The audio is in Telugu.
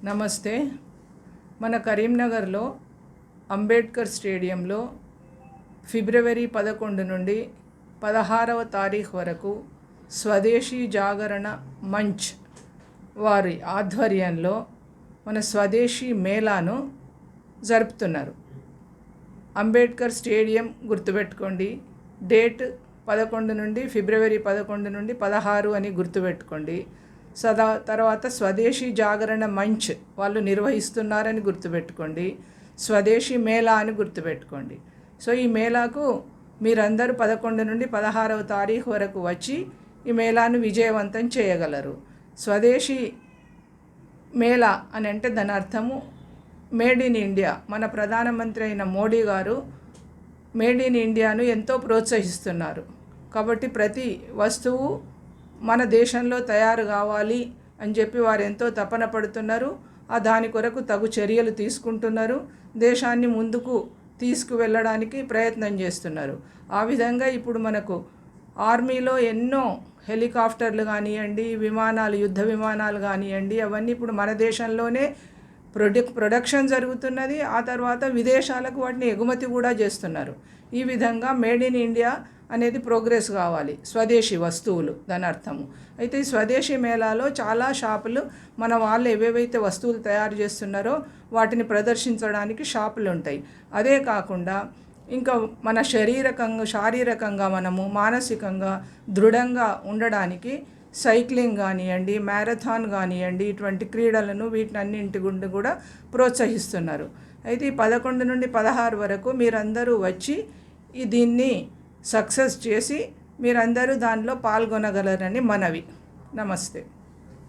నమస్తే. మన కరీంనగర్లో అంబేద్కర్ స్టేడియంలో ఫిబ్రవరి 11 నుండి 16వ తారీఖు వరకు స్వదేశీ జాగరణ మంచ్ వారి ఆధ్వర్యంలో మన స్వదేశీ మేళాను జరుపుతున్నారు. అంబేద్కర్ స్టేడియం గుర్తుపెట్టుకోండి. డేట్ 11 నుండి ఫిబ్రవరి 11 నుండి 16 అని గుర్తుపెట్టుకోండి. తర్వాత స్వదేశీ జాగరణ మంచ్ వాళ్ళు నిర్వహిస్తున్నారని గుర్తుపెట్టుకోండి. స్వదేశీ మేళా అని గుర్తుపెట్టుకోండి. సో ఈ మేళాకు మీరందరూ 11 నుండి 16వ తారీఖు వరకు వచ్చి ఈ మేళాను విజయవంతం చేయగలరు. స్వదేశీ మేళా అని అంటే దాని అర్థము మేడ్ ఇన్ ఇండియా. మన ప్రధానమంత్రి అయిన మోడీ గారు మేడ్ ఇన్ ఇండియాను ఎంతో ప్రోత్సహిస్తున్నారు. కాబట్టి ప్రతి వస్తువు మన దేశంలో తయారు కావాలి అని చెప్పి వారు ఎంతో తపన పడుతున్నారు. దాని కొరకు తగు చర్యలు తీసుకుంటున్నారు. దేశాన్ని ముందుకు తీసుకువెళ్ళడానికి ప్రయత్నం చేస్తున్నారు. ఆ విధంగా ఇప్పుడు మనకు ఆర్మీలో ఎన్నో హెలికాప్టర్లు కానివ్వండి, విమానాలు, యుద్ధ విమానాలు కానివ్వండి, అవన్నీ ఇప్పుడు మన దేశంలోనే ప్రొడక్షన్ జరుగుతున్నది. ఆ తర్వాత విదేశాలకు వాటిని ఎగుమతి కూడా చేస్తున్నారు. ఈ విధంగా మేడ్ ఇన్ ఇండియా అనేది ప్రోగ్రెస్ కావాలి. స్వదేశీ వస్తువులు దాని అర్థము. అయితే ఈ స్వదేశీ మేళాలో చాలా షాపులు మన వాళ్ళు ఏవేవైతే వస్తువులు తయారు చేస్తున్నారో వాటిని ప్రదర్శించడానికి షాపులు ఉంటాయి. అదే కాకుండా ఇంకా మన శారీరకంగా మనము మానసికంగా దృఢంగా ఉండడానికి సైక్లింగ్ కానివ్వండి, మ్యారథాన్ కానివ్వండి, ఇటువంటి క్రీడలను వీటినన్నింటి గుండా కూడా ప్రోత్సహిస్తున్నారు. అయితే ఈ 11 నుండి 16 వరకు మీరందరూ వచ్చి దీన్ని సక్సెస్ చేసి మీరందరూ దానిలో పాల్గొనగలరని మనవి. నమస్తే.